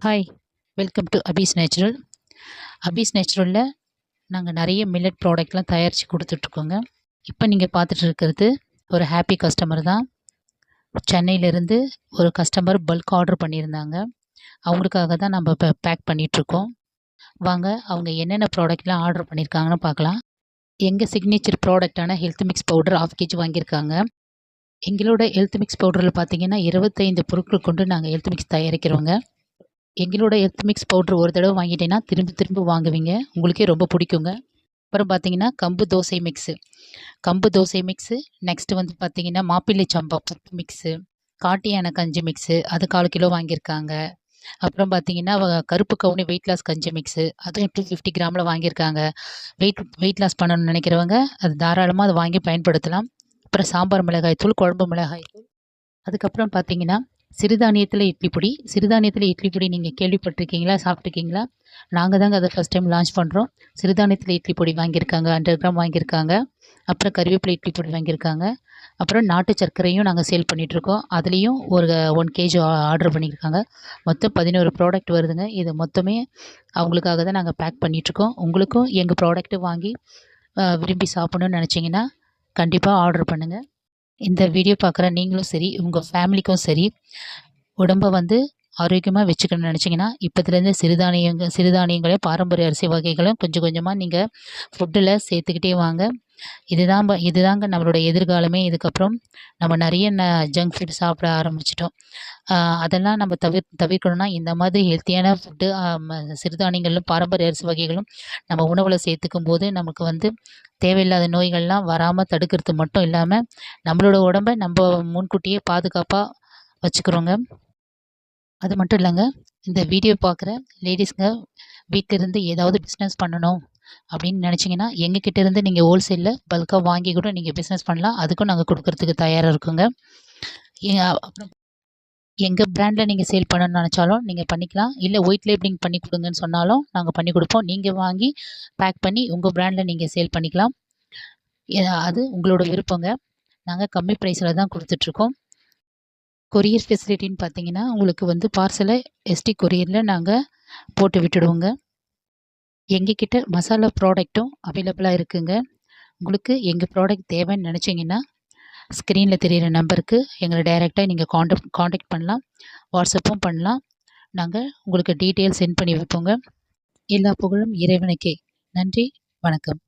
Hi, welcome to Abees Natural. Abees நேச்சுரலில் நாங்கள் நிறைய மில்லட் ப்ராடக்ட்லாம் தயாரித்து கொடுத்துட்ருக்கோங்க. இப்போ நீங்கள் பார்த்துட்டு இருக்கிறது ஒரு ஹாப்பி கஸ்டமர் தான். சென்னையிலேருந்து ஒரு கஸ்டமர் பல்க் ஆர்டர் பண்ணியிருந்தாங்க. அவங்களுக்காக தான் நம்ம இப்போ பேக் பண்ணிகிட்ருக்கோம். வாங்க அவங்க என்னென்ன ப்ராடக்ட்லாம் ஆர்டர் பண்ணியிருக்காங்கன்னு பார்க்கலாம். எங்கள் சிக்னேச்சர் ப்ராடக்டான ஹெல்த் மிக்ஸ் பவுடர் 1/2 kg வாங்கியிருக்காங்க. எங்களோட ஹெல்த் மிக்ஸ் பவுடரில் பார்த்தீங்கன்னா 25 பொருட்கள் கொண்டு நாங்கள் ஹெல்த் மிக்ஸ் தயாரிக்கிறோங்க. எங்களோட எர்த் மிக்ஸ் பவுட்ரு ஒரு தடவை வாங்கிட்டீங்கன்னா திரும்ப திரும்ப வாங்குவீங்க, உங்களுக்கே ரொம்ப பிடிக்குங்க. அப்புறம் பார்த்தீங்கன்னா கம்பு தோசை மிக்ஸு, நெக்ஸ்ட்டு வந்து பார்த்தீங்கன்னா மாப்பிள்ளை சம்பா பருப்பு மிக்ஸு, காட்டு யானை கஞ்சி மிக்ஸு, அது 1/4 கிலோ வாங்கியிருக்காங்க. அப்புறம் பார்த்தீங்கன்னா கருப்பு கவுனி வெயிட் லாஸ் கஞ்சி மிக்ஸு, அதுவும் 250 கிராமில் வாங்கியிருக்காங்க. வெயிட் லாஸ் பண்ணணும்னு நினைக்கிறவங்க அது தாராளமாக அதை வாங்கி பயன்படுத்தலாம். அப்புறம் சாம்பார் மிளகாய் தூள், குழம்பு மிளகாய் தூள். அதுக்கப்புறம் பார்த்தீங்கன்னா சிறுதானியத்தில் இட்லி பொடி நீங்கள் கேள்விப்பட்டிருக்கீங்களா, சாப்பிட்ருக்கீங்களா? நாங்கள் தாங்க அதை ஃபஸ்ட் டைம் லான்ச் பண்ணுறோம். சிறுதானியத்தில் இட்லி பொடி வாங்கியிருக்காங்க, 100 கிராம் வாங்கியிருக்காங்க. அப்புறம் கறிவேப்பிலை இட்லி பொடி வாங்கியிருக்காங்க. அப்புறம் நாட்டு சர்க்கரையும் நாங்கள் சேல் பண்ணிகிட்ருக்கோம். அதுலேயும் ஒரு 1 kg ஆர்டர் பண்ணியிருக்காங்க. மொத்தம் 11 ப்ராடக்ட் வருதுங்க. இது மொத்தமே அவங்களுக்காக தான் நாங்கள் பேக் பண்ணிகிட்ருக்கோம். உங்களுக்கும் எங்கள் ப்ராடக்ட்டு வாங்கி விரும்பி சாப்பிட்ணுன்னு நினச்சிங்கன்னா கண்டிப்பாக ஆர்டர் பண்ணுங்கள். இந்த வீடியோ பார்க்குற நீங்களும் சரி, உங்கள் ஃபேமிலிக்கும் சரி, உடம்பை வந்து ஆரோக்கியமாக வச்சுக்கணும்னு நினச்சிங்கன்னா இப்போத்துலேருந்து சிறுதானியங்களையும் பாரம்பரிய அரிசி வகைகளும் கொஞ்சம் கொஞ்சமாக நீங்கள் ஃபுட்டில் சேர்த்துக்கிட்டே வாங்க. இதுதாங்க நம்மளோட எதிர்காலமே. இதுக்கப்புறம் நம்ம நிறைய ஜங்க் ஃபுட் சாப்பிட ஆரம்பிச்சிட்டோம். அதெல்லாம் நம்ம தவிர்க்கணும்னா இந்த மாதிரி ஹெல்த்தியான ஃபுட்டு சிறுதானியங்களும் பாரம்பரிய அரிசி வகைகளும் நம்ம உணவில் சேர்த்துக்கும் போது நமக்கு வந்து தேவையில்லாத நோய்கள்லாம் வராமல் தடுக்கிறது மட்டும் இல்லாமல் நம்மளோட உடம்பை நம்ம முன்கூட்டியே பாதுகாப்பாக வச்சுக்கிறோங்க. அது மட்டும் இல்லைங்க, இந்த வீடியோ பார்க்குற லேடிஸுங்க வீட்டிலிருந்து ஏதாவது பிஸ்னஸ் பண்ணணும் அப்படின்னு நினச்சிங்கன்னா எங்ககிட்ட இருந்து நீங்கள் ஹோல்சேலில் பல்காக வாங்கி கூட நீங்கள் பிஸ்னஸ் பண்ணலாம். அதுக்கும் நாங்கள் கொடுக்கறதுக்கு தயாராக இருக்கோங்க. அப்புறம் எங்கள் பிராண்டில் நீங்கள் சேல் பண்ணணும்னு நினச்சாலும் நீங்கள் பண்ணிக்கலாம். இல்லை ஒயிட் லேபிளிங் பண்ணி கொடுங்கன்னு சொன்னாலும் நாங்கள் பண்ணி கொடுப்போம். நீங்கள் வாங்கி பேக் பண்ணி உங்கள் பிராண்டில் நீங்கள் சேல் பண்ணிக்கலாம். அது உங்களோட விருப்பங்க. நாங்கள் கம்மி ப்ரைஸில் தான் கொடுத்துட்ருக்கோம். கொரியர் ஃபெசிலிட்டின்னு பார்த்தீங்கன்னா உங்களுக்கு வந்து பார்சலை எஸ்டி கொரியரில் நாங்கள் போட்டு விட்டுடுவோங்க. எங்ககிட்ட மசாலா ப்ராடக்ட்டும் அவைலபிளாக இருக்குங்க. உங்களுக்கு எங்கள் ப்ராடக்ட் தேவைன்னு நினச்சிங்கன்னா ஸ்க்ரீனில் தெரிகிற நம்பருக்கு எங்களை டைரெக்டாக நீங்கள் காண்டாக்ட் பண்ணலாம், வாட்ஸ்அப்பும் பண்ணலாம். நாங்கள் உங்களுக்கு டீட்டெயில்ஸ் சென்ட் பண்ணி வைப்போங்க. எல்லா புகழும் இறைவனுக்கே. நன்றி, வணக்கம்.